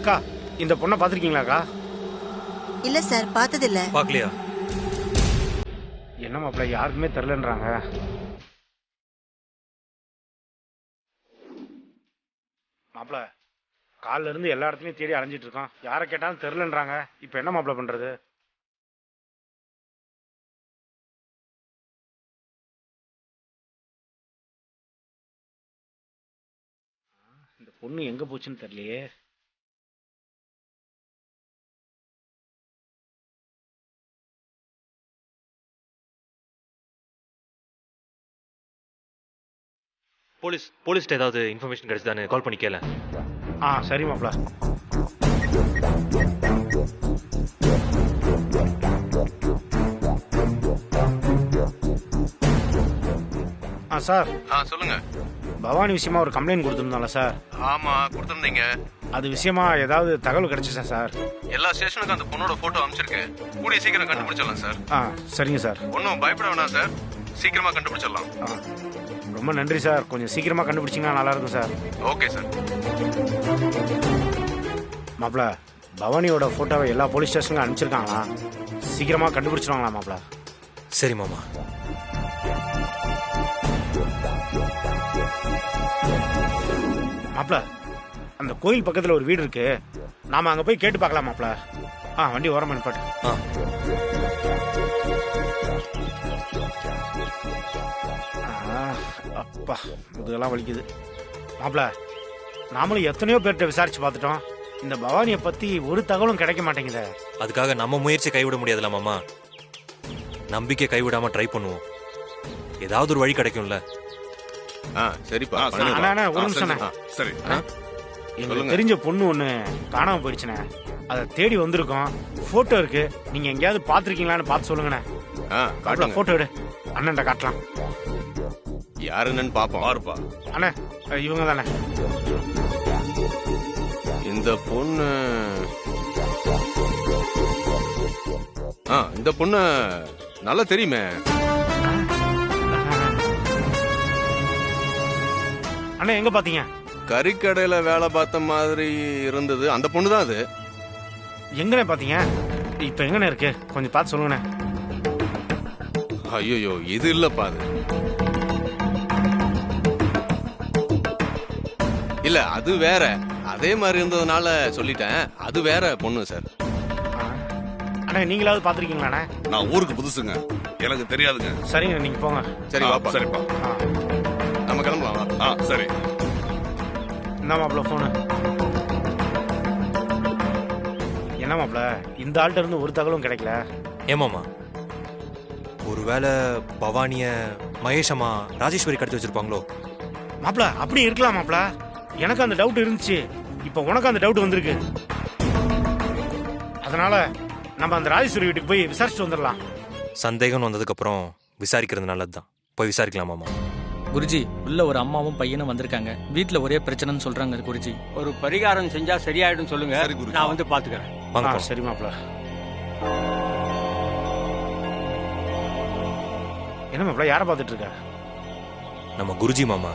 அக்கா, இந்த பொண்ணை பார்த்துருக்கீங்களாக்கா? இல்ல சார், பார்த்ததில்ல. பார்க்கலையா? என்ன மாப்பிள்ள யாருக்குமே தெரிலன்றாங்க. மாப்பிள்ள காலில இருந்து எல்லா இடத்துலையும் தேடி அலைஞ்சிட்டு இருக்கோம். யாரை கேட்டாலும் தெரிலன்றாங்க. இப்போ என்ன மாப்பிள்ள பண்றது? இந்த பொண்ணு எங்க போச்சுன்னு தெரியலையே. போலீஸ்ட்ட ஏதாவது இன்ஃபர்மேஷன் கிடைச்சதான்னு கால் பண்ணி கேள. சரி மாப்பிள்ள. சார். சொல்லுங்க. பவானி விஷயமா ஒரு கம்ப்ளைண்ட் கொடுத்துருந்தோம்ல சார்? ஆமா, கொடுத்துருந்தீங்க. அது விஷயமா ஏதாவது தகவல் கிடைச்சிச்சா சார்? எல்லா ஸ்டேஷனுக்கும் அந்த பொண்ணோட போட்டோ அனுப்பிச்சிருக்கேன். கூடிய சீக்கிரம் கண்டுபிடிச்சிடலாம் சார். சரிங்க சார். ஒன்றும் பயப்பட வேணாம் சார், சீக்கிரமா கண்டுபிடிச்சிடலாம். ரொம்ப நன்றி சார். கொஞ்சம் சீக்கிரமா கண்டுபிடிச்சிங்கன்னா நல்லா இருக்கும் சார். Okay sir. மாப்பிள்ள, பவானியோட போட்டோவை எல்லா போலீஸ் ஸ்டேஷனுக்கும் அனுப்பிச்சிருக்காங்களா? சீக்கிரமா கண்டுபிடிச்சிருவாங்களா மாப்பிள்ள? சரி மாமா. மாப்பிள்ள, அந்த கோயில் பக்கத்தில் ஒரு வீடு இருக்கு. நாம அங்க போய் கேட்டு பார்க்கலாம் மாப்பிள்ள. வண்டி ஓரமா நிப்பாட்டு. அப்பா, இதெல்லாம் வலிக்குது. மாப்பிள்ள, நாமளும் எத்தனையோ பேர்கிட்ட விசாரிச்சு பார்த்துட்டோம். இந்த பவானியை பத்தி ஒரு தகவலும் கிடைக்க மாட்டேங்குது. அதுக்காக நம்ம முயற்சி கைவிட முடியாதுல்ல மாமா. நம்பிக்கை கைவிடாம ட்ரை பண்ணுவோம். ஏதாவது ஒரு வழி கிடைக்கும்ல. சரிப்பா. ஒரு நிமிஷம். சரி, எங்களுக்கு தெரிஞ்ச பொண்ணு ஒண்ணு காணாம போயிடுச்சுண்ணே. அதை தேடி வந்திருக்கோம். போட்டோ இருக்கு. நீங்க எங்கேயாவது பாத்துருக்கீங்களான்னு பார்த்து சொல்லுங்கண்ணே. போட்டோ எடு, அண்ணன்ட்ட காட்டலாம். யாருன்னு பாப்போம். பாருப்பா அண்ணே, இவங்க தானே. இந்த பொண்ணு இந்த பொண்ணு நல்லா தெரியுமே. அண்ணே, எங்க பாத்தீங்க? கறிக்கடையில வேலை பார்த்த மாதிரி இருந்தது. அந்த பொண்ணு தான் அது. எங்கண்ணே பாத்தீங்க? இப்ப எங்கண்ணே இருக்கு? கொஞ்சம் பார்த்து சொல்லுங்கண்ணே. ஐயோ, இது இல்லப்பா. அது இல்ல, அது வேற. அதே மாதிரி இருந்ததுனால சொல்லிட்டேன். அது வேற பொண்ணு சார். அண்ணா, நீங்களாவது பாத்திருக்கீங்களாண்ணே? நான் ஊருக்கு புதுசுங்க, எனக்கு தெரியாதுங்க. சரிங்க, நீங்க போங்க. சரி வாப்பா. சரிப்பா, நம்ம கிளம்பலாம். சரி. என்ன மாப்பிள்ள போனு? என்ன மாப்பிள்ள, இந்த ஆள்கிட்ட இருந்து ஒரு தகவலும் கிடைக்கல. ஏமாமா, ஒருவேளை பவானிய மகேஷம்மா ராஜேஸ்வரி கடத்தி வச்சிருப்பாங்களோ? மாப்பிள்ள, அப்படி இருக்கலாம் மாப்பிள்ள. எனக்கு அந்த டவுட் இருந்துச்சு. இப்ப உனக்கு அந்த டவுட் வந்திருக்கு. அதனால நம்ம அந்த ராஜேஸ்வரி வீட்டுக்கு போய் விசாரிச்சுட்டு வந்துடலாம். சந்தேகம் வந்ததுக்கு அப்புறம் விசாரிக்கிறது நல்லதுதான். போய் விசாரிக்கலாமாமா? குருஜி, உள்ள ஒரு அம்மாவும் பையனும் வந்திருக்காங்க. வீட்டுல ஒரே பிரச்சனைன்னு சொல்றாங்க குருஜி. ஒரு பரிகாரம் செஞ்சா சரியாயிடும் சொல்லுங்க. நான் வந்து பாத்துக்கிறேன். சரி மாப்பிள்ள. என்ன மாப்பிள்ள, யாரை பார்த்துட்டு இருக்க? நம்ம குருஜி மாமா.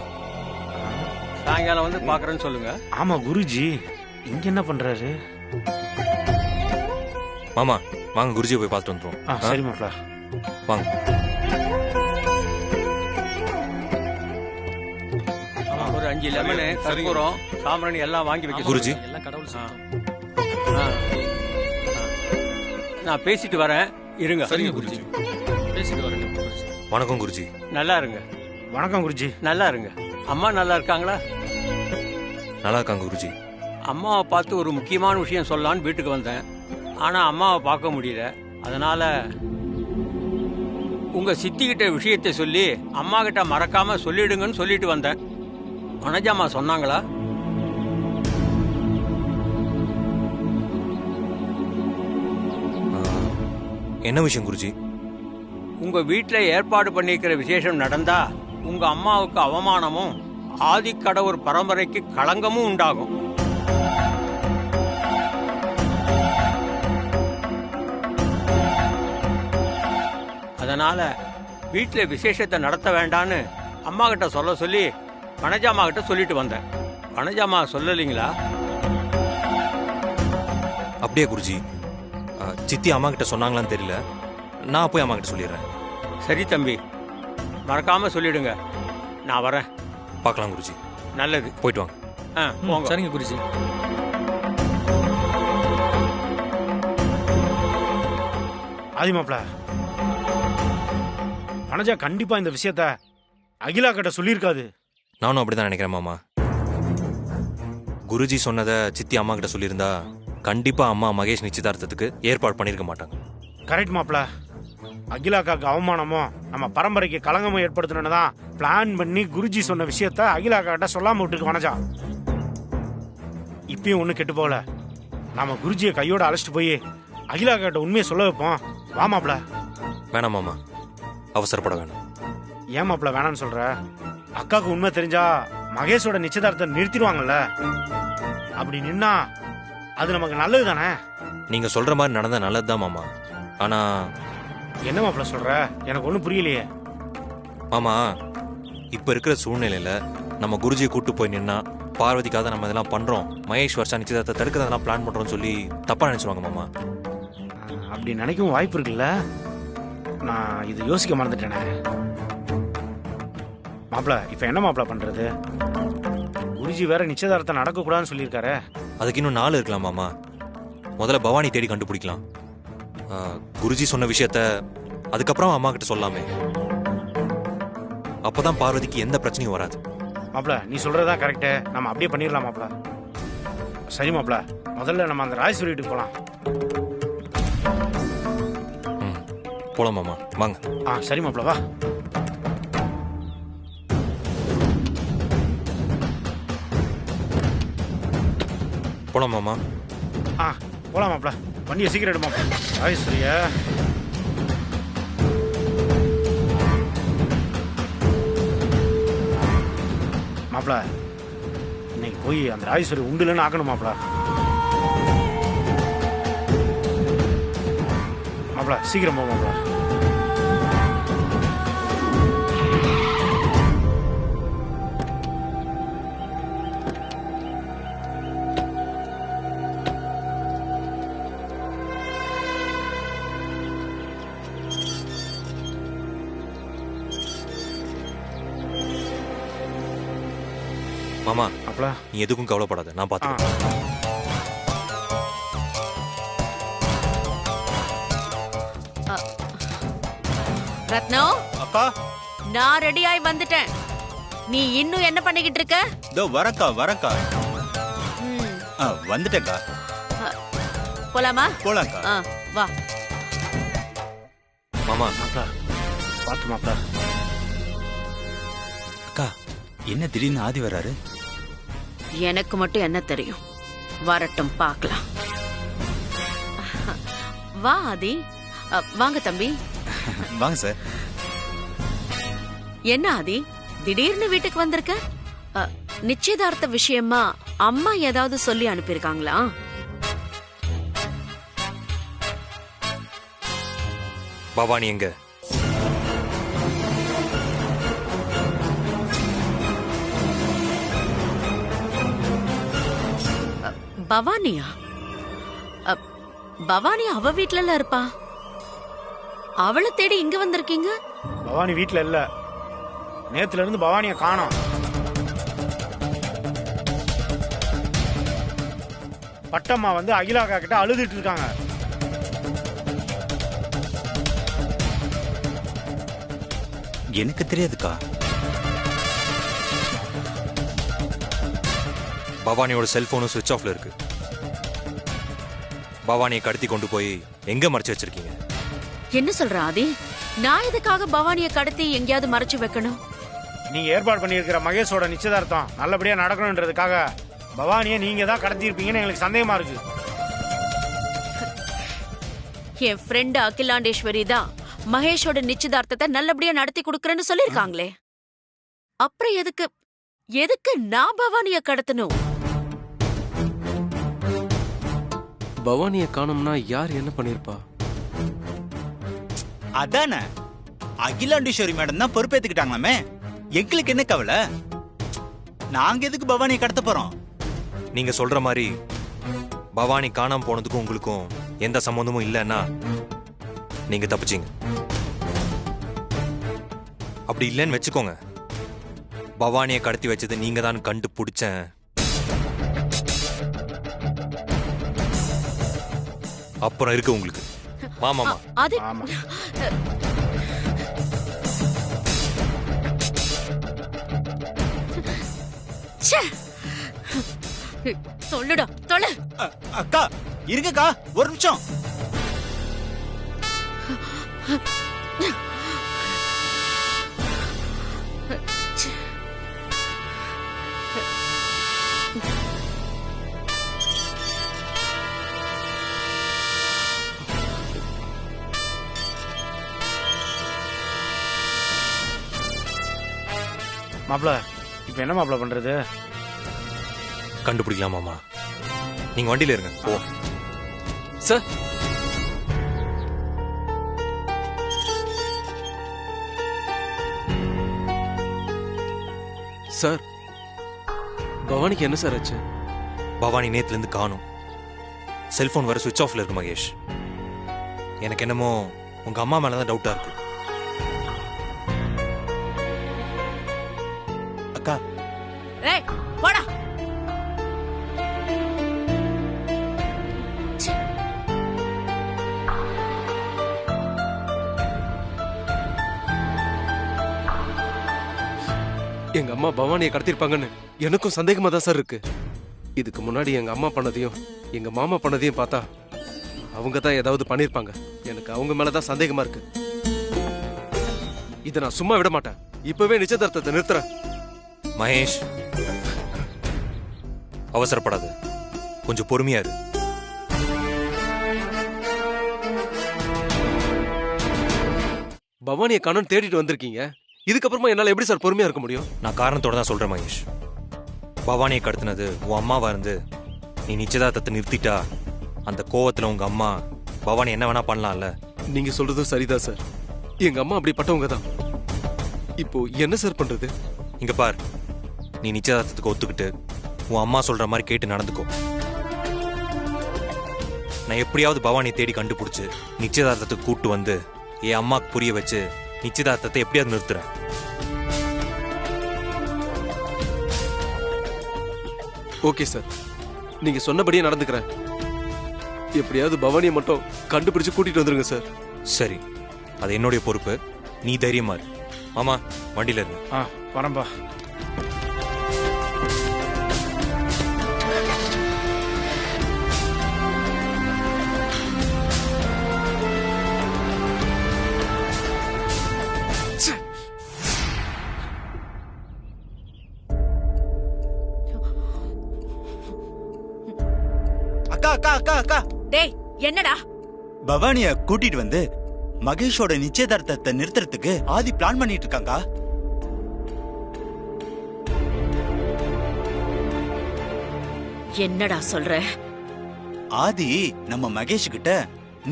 சாயங்காலம் வந்து பாக்குறேன்னு சொல்லுங்க. ஆமா, குருஜி இங்க என்ன பண்றாரு? மாமா வாங்க, குருஜியை போய் பார்த்துட்டு வந்துருவோம். சரி மாப்பிள்ள, வாங்க. ஒரு 5 லெமனு, கற்பூரம், சாம்பிராணி எல்லாம் வாங்கி வைக்க குருஜி. எல்லாம் கடவுள் நான் பேசிட்டு வரேன், இருங்க. சரிங்க குருஜி. பேசிட்டு வரேன் குருஜி. வணக்கம் குருஜி. நல்லா இருங்க. வணக்கம் குருஜி. நல்லா இருங்க. அம்மா நல்லா இருக்காங்களா? நல்லா இருக்காங்க குருஜி. அம்மாவை பார்த்து ஒரு முக்கியமான விஷயம் சொல்லலான்னு வீட்டுக்கு வந்தேன். ஆனா அம்மாவை பார்க்க முடியல. அதனால உங்க சித்திக்கிட்ட விஷயத்தை சொல்லி அம்மா கிட்ட மறக்காம சொல்லிடுங்கன்னு சொல்லிட்டு வந்தேன். வனஜாமா சொன்னாங்களா? என்ன விஷயம் குருஜி? உங்க வீட்டில் ஏற்பாடு பண்ணியிருக்கிற விசேஷம் நடந்தா உங்க அம்மாவுக்கு அவமானமும் ஆதிக்கடவுர் பரம்பரைக்கு களங்கமும் உண்டாகும். அதனால வீட்டில் விசேஷத்தை நடத்த வேண்டான்னு அம்மா கிட்ட சொல்ல சொல்லி வனஜாமா கிட்ட சொல்லிட்டு வந்தேன். வனஜாமா சொல்லலைங்களா? அப்படியே குருஜி. சித்தி அம்மா கிட்ட சொன்னாங்களான்னு தெரியல, நான் போய் அம்மா கிட்ட சொல்லிடுறேன். சரி தம்பி, மறக்காம சொல்லிடுங்க. நான் வரேன். பார்க்கலாம் குருஜி. நல்லது. போயிட்டு வாங்க. போங்க. சரிங்க குருஜி. ஆதி மாப்ள, வனஜா கண்டிப்பா இந்த விஷயத்த அகிலா கிட்ட சொல்லியிருக்காது. நானும் அப்படிதான் நினைக்கிறேன் மாமா. குருஜி சொன்னதை சித்தி அம்மா கிட்ட சொல்லியிருந்தா கண்டிப்பா அம்மா மகேஷ் நிச்சயதார்த்தத்துக்கு ஏற்பாடு பண்ணிருக்க மாட்டாங்க. கரெக்ட் மாப்ள. அகிலாக்காக்கு அவமானமும் நம்ம பரம்பரைக்கு களங்கமும் ஏற்படுத்தணும்னு தான் பிளான் பண்ணி குருஜி சொன்ன விஷயத்த அகிலாக்கா கிட்ட சொல்லாம விட்டுருக்கு வனஜா. இப்பயும் ஒண்ணு கெட்டு போகல. நாம குருஜியை கையோட அழைச்சிட்டு போய் அகிலாக்கா கிட்ட உண்மையை சொல்ல வைப்போம். வா மாப்ள. வேணாம் மாமா, அவசரப்பட வேணாம். ஏன் மாப்ள வேணான்னு சொல்ற? அக்காவுக்கு உண்மை தெரிஞ்சா மகேஷோட நிச்சயதார்த்தத்தை நிறுத்திடுவாங்கல்ல. அப்படி நின்னா அது நமக்கு நல்லது தானே. நீங்க சொல்ற மாதிரி நடந்தா நல்லதுதான் மாமா. ஆனா என்ன மாப்ள சொல்ற? எனக்கு ஒண்ணும் புரியலையே. மாமா, இப்ப இருக்கிற சூழ்நிலையில நம்ம குருஜியை கூட்டு போய் நின்னா பார்வதிக்காக நம்ம இதெல்லாம் பண்றோம், மகேஷ் வருஷா நிச்சயதார்த்தத்தை தடுக்கிறதெல்லாம் பிளான் பண்றோம்னு சொல்லி தப்பா நினைச்சுவாங்க மாமா. அப்படி நினைக்கவும் வாய்ப்பு இருக்குல்ல. நான் இது யோசிக்க மறந்துட்டேனே. மாப்ள, இப்ப என்ன மாப்ள பண்றது? குருஜி வேற நிச்சயதார்த்தம் நடக்க கூடாதுன்னு சொல்லியிருக்காரு. அதுக்கு இன்னும் 4 இருக்கலாம் மாமா. முதல்ல பவானி தேடி கண்டுபிடிக்கலாம். குருஜி சொன்ன விஷயத்த அதுக்கப்புறம் அம்மா கிட்ட சொல்லாமே. அப்பதான் பார்வதிக்கு எந்த பிரச்சனையும் வராது. மாப்ள, நீ சொல்றதா கரெக்டு. நம்ம அப்படியே பண்ணிடலாம் மாப்ள. சரி மாப்ள, முதல்ல நம்ம அந்த ராஜேஸ்வரி வீட்டுக்கு போலாம். போலாம் மாமா, வாங்க. சரி மாப்ள, வா. போலாம் மாமா. போலாம் மாப்ள. வண்டியை சீக்கிரம் எடு மாப்ள. ராஜேஸ்வரிய மாப்ள, இன்னைக்கு போய் அந்த ராஜேஸ்வரி உண்டுலன்னு ஆக்கணும் மாப்ள. மாப்ள சீக்கிரம் போ மாப்ள. மாமா, மாப்ள, நீ எதுக்கும் கவலைப்படாத, நான் பாத்துக்கிறேன். ரத்னோ, அக்கா, நான் ரெடி ஆயி வந்துட்டேன். நீ இன்னும் என்ன பண்ணிக்கிட்டு இருக்க? இதோ வரக்கா. வந்துட்டேக்கா. போலாமா? போலாம்க்கா. வா. மாமா, மாப்ள பார்த்து மாப்ள. அக்கா, என்ன திடீர்னு ஆதி வர்றாரு? எனக்கு மட்டும் என்ன தெரியும்? வரட்டும், பார்க்கலாம். வா ஆதி. வாங்க தம்பி. வாங்க சார். என்ன ஆதி, திடீர்னு வீட்டுக்கு வந்திருக்க? நிச்சயதார்த்த விஷயமா அம்மா ஏதாவது சொல்லி அனுப்பியிருக்காங்களா? பவானி எங்க? பவானியா? பவானி அவ வீட்டுல இருப்பா. அவளை தேடி இங்க வந்திருக்கீங்க? பவானி வீட்டுல இல்ல. நேத்துல இருந்து பவானிய காணோம். பட்டம்மா வந்து அகிலாக்கா கிட்ட அழுதுட்டு இருக்காங்க. எனக்கு தெரியாதுக்கா. பவானியோட செல்போனும் சுவிட்ச் ஆஃப்ல இருக்கு. பவானியை கடத்தி கொண்டு போய் எங்க மறைச்சு வச்சிருக்கீங்க? என்ன சொல்ற ஆதி? நான் எதுக்காக பவானியை கடத்தி எங்கேயாவது மறைச்சு வைக்கணும்? நீங்க ஏற்பாடு பண்ணியிருக்கிற மகேஷோட நிச்சயதார்த்தம் நல்லபடியா நடக்கணும்ன்றதுக்காக பவானியை நீங்க தான் கடத்திருப்பீங்கன்னு எங்களுக்கு சந்தேகமா இருக்கு. என் ஃப்ரெண்ட் அகிலாண்டேஸ்வரி தான் மகேஷோட நிச்சயதார்த்தத்தை நல்லபடியா நடத்தி கொடுக்கறேன்னு சொல்லிருக்காங்களே. அப்புறம் எதுக்கு நான் பவானிய கடத்தணும்? பவானிய காணோம்னா யார் என்ன பண்ணிருப்பா? அதானே, அகிலாண்டீஸ்வரி மேடம் தான் பொறுப்பேத்துக்கிட்டாங்களாமே. எங்களுக்கு என்ன கவலை? நாங்க எதுக்கு பவானியை கடத்த போறோம்? நீங்க சொல்ற மாதிரி பவானி காணாம போனதுக்கும் உங்களுக்கும் எந்த சம்மந்தமும் இல்லைன்னா நீங்க தப்பிச்சீங்க. அப்படி இல்லைன்னு வச்சுக்கோங்க, பவானியை கடத்தி வச்சது நீங்க தான் கண்டுபிடிச்சேன். அப்புறம் இருக்கு உங்களுக்கு மாமாமா. அது ஆமா. ச்சே. சொல்லுடா தொலை. அக்கா இருங்கக்கா, ஒரு நிமிஷம். மாப்பிள இப்ப என்ன மாப்பிள பண்றது? கண்டுபிடிக்கலாம் மாமா. நீங்க வண்டியில இருங்க. ஓ சார், சார் பவானிக்கு என்ன சார் ஆச்சு? பவானி நேத்துல இருந்து காணும். செல்போன் வர சுவிட்ச் ஆஃப்ல இருக்கு மகேஷ். எனக்கு என்னமோ உங்க அம்மா மேலதான் டவுட்டா இருக்கு. அக்கா ஏய் போடா. எங்க அம்மா பவானியை கடத்திருப்பாங்கன்னு எனக்கும் சந்தேகமா தான் சார் இருக்கு. இதுக்கு முன்னாடி எங்க அம்மா பண்ணதையும் எங்க மாமா பண்ணதையும் பார்த்தா அவங்க தான் ஏதாவது பண்ணிருப்பாங்க. எனக்கு அவங்க மேலதான் சந்தேகமா இருக்கு. இதை நான் சும்மா விட மாட்டேன். இப்பவே நிச்சயதார்த்தத்தை நிறுத்துறேன். மகேஷ், அவசரப்படாத, கொஞ்சம் பொறுமையா இரு. பவானியை காணோன்னு தேடிட்டு வந்திருக்கீங்க. இதுக்கப்புறமா என்னால எப்படி சார் பொறுமையா இருக்க முடியும்? நான் காரணத்தோட தான் சொல்றேன் மகேஷ். பவானியை கடத்தினது உன் அம்மாவா இருந்து நீ நிச்சயதார்த்தத்தை நிறுத்திட்டா அந்த கோவத்துல உங்க அம்மா பவானி என்ன வேணா பண்ணலாம்ல. நீங்க சொல்றதும் சரிதான் சார். எங்க அம்மா அப்படிப்பட்டவங்க தான். இப்போ என்ன சார் பண்றது? இங்க பார், நீ நிச்சயதார்த்தத்துக்கு ஒத்துக்கிட்டு உன் அம்மா சொல்ற மாதிரி கேட்டு நடந்துக்கோ. நான் எப்படியாவது பவானியை தேடி கண்டுபிடிச்சு நிச்சயதார்த்தத்துக்கு கூட்டு வந்து என் அம்மாக்கு புரிய வச்சு நிச்சயதார்த்தத்தை எப்படியாவது நிறுத்துறேன். ஓகே சார், நீங்க சொன்னபடியே நடந்துக்கிறேன். எப்படியாவது பவானியை மட்டும் கண்டுபிடிச்சு கூட்டிட்டு வந்துருங்க சார். சரி, அது என்னுடைய பொறுப்பு. நீ தைரியமா இரு. மாமா, வண்டியில இருந்து வரம்பா. அக்கா அக்கா அக்கா அக்கா, டேய் என்னடா? பவானிய கூட்டிட்டு வந்து மகேஷோட நிச்சயதார்த்தத்தை நிறுத்துறதுக்கு ஆதி பிளான் பண்ணிட்டு இருக்காங்க. என்னடா சொல்ற? ஆதி நம்ம மகேஷ் கிட்ட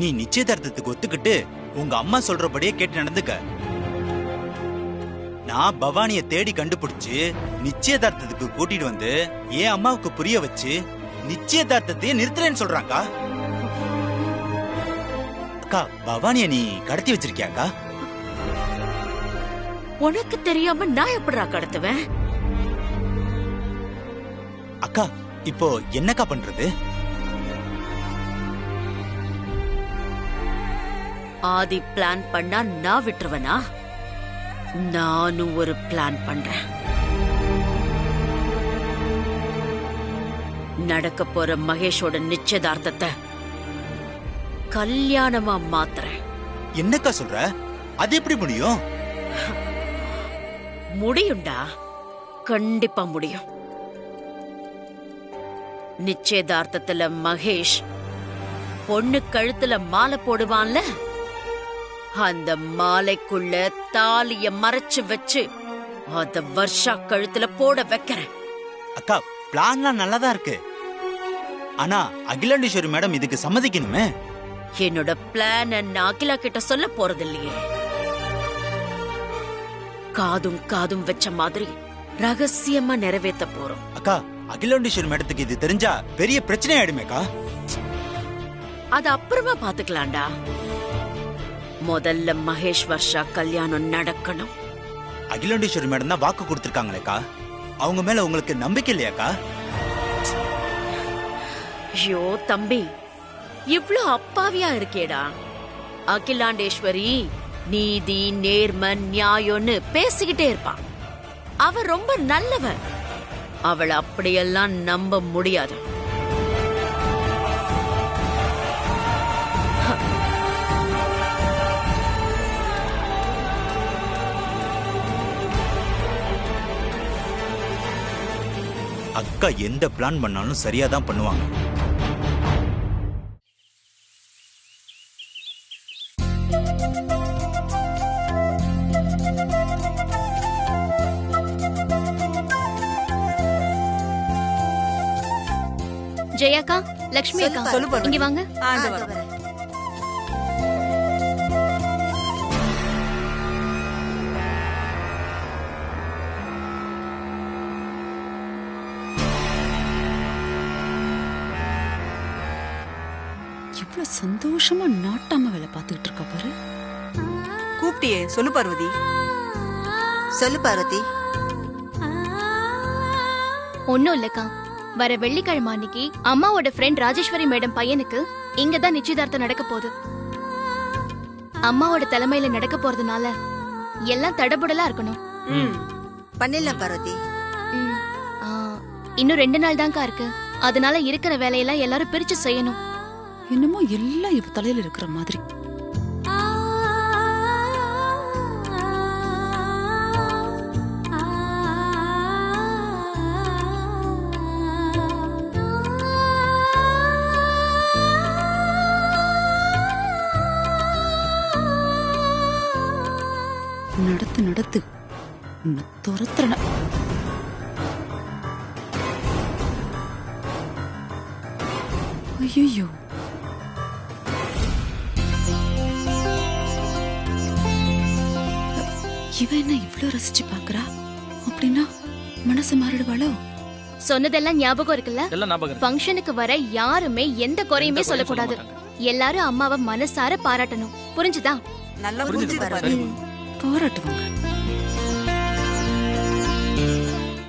நீ நிச்சயதார்த்தத்துக்கு ஒத்துக்கிட்டு உங்க அம்மா சொல்றபடியே கேட்டு நடந்துக்க, நான் பவானிய தேடி கண்டுபிடிச்சு நிச்சயதார்த்தத்துக்கு கூட்டிட்டு வந்து என் அம்மாவுக்கு புரிய வச்சு நிச்சயதார்த்தத்தையே நிறுத்துறேன்னு சொல்றாங்க. அக்கா, பவானிய நீ கடத்தி வச்சிருக்கியாக்கா? உனக்கு தெரியாம நான் எப்படிடா கடத்துவேன்? அக்கா, இப்போ என்னக்கா பண்றது? ஆதி பிளான் பண்ணா நான் விட்டுருவனா? நானும் ஒரு பிளான் பண்றேன். நடக்க போற மகேஷோட நிச்சயதார்த்தத்தை கல்யாணமா மாத்துறேன். என்னக்கா சொல்ற? அது எப்படி முடியும்? முடியும்டா, கண்டிப்பா முடியும். நிச்சயதார்த்தத்துல மகேஷ் பொண்ணு கழுத்துல மாலை போடுவான்ல, அந்த மாலைக்குள்ள தாலிய மறைச்சு வச்சு அத வர்ஷா கழுத்துல போட வைக்கிறேன். அக்கா, பிளான்லாம் நல்லாதான் இருக்கு. ஆனா அகிலாண்டீஸ்வரி மேடம் இதுக்கு சம்மதிக்கணுமே. என்னோட பிளான் நான் அகிலா கிட்ட சொல்ல போறது இல்லையே. காதும் காதும் வச்ச மாதிரி ரகசியமா நிறைவேற்ற போறோம். அக்கா, அகிலாண்டீஸ்வரி மேடத்துக்கு இது தெரிஞ்சா பெரிய பிரச்சனை ஆயிடுமேக்கா. அது அப்புறமா பாத்துக்கலாம்டா. முதல்ல மகேஷ் வர்ஷா கல்யாணம் நடக்கணும். அகிலாண்டேஸ்வரி மேடம் தான் வாக்கு கொடுத்திருக்காங்களேக்கா, அவங்க மேல உங்களுக்கு நம்பிக்கை இல்லையாக்கா? ஐயோ தம்பி, இவ்ளோ அப்பாவியா இருக்கேடா. அகிலாண்டேஸ்வரி நீதி நேர்மை நியாயம்னு பேசிக்கிட்டே இருப்பான். அவ ரொம்ப நல்லவ. அவளை அப்படியெல்லாம் நம்ப முடியாது. அக்கா எந்த பிளான் பண்ணாலும் சரியா தான் பண்ணுவாங்க. ஜெயாக்கா, லக்ஷ்மி அக்கா, இங்க வாங்க. எவ்வளவு சந்தோஷமா நாட்டாம வேலை பார்த்துக்கிட்டு இருக்கா பாரு. கூப்பிட்டியே, சொல்லு பார்வதி. சொல்லு பார்வதி. ஒன்னும் இல்லக்கா, வர வெள்ளிக்கிழமை அன்னைக்கு அம்மாவோட ஃப்ரெண்ட் ராஜேஸ்வரி மேடம் பையனுக்கு இங்கதான் நிச்சயதார்த்தம் நடக்க போகுது. அம்மாவோட தலைமையில நடக்க போறதுனால எல்லாம் தடபுடலா இருக்கணும். பண்ணிடலாம் பார்வதி. இன்னும் 2 நாள் தான்க்கா இருக்கு. அதனால இருக்கிற வேலையெல்லாம் எல்லாரும் பிரிச்சு செய்யணும். என்னமோ எல்லாம் இவ தலையில இருக்கிற மாதிரி. நடத்து நடத்து, உன்னை துரத்துறன. ஐயோ, இவ என்ன இவ்ளோ ரசிச்சு பாக்குறா? அப்படின்னா மனசு மாறிடுவாளோ? சொன்னதெல்லாம் ஞாபகம் இருக்குல்ல? எல்லாம் ஞாபகம். ஃபங்க்ஷனுக்கு வர யாருமே எந்த குறையுமே சொல்லக்கூடாது. எல்லாரும் அம்மாவை மனசார பாராட்டணும். புரிஞ்சுதா? நல்லா புரிஞ்சு பாராட்டுவாங்க.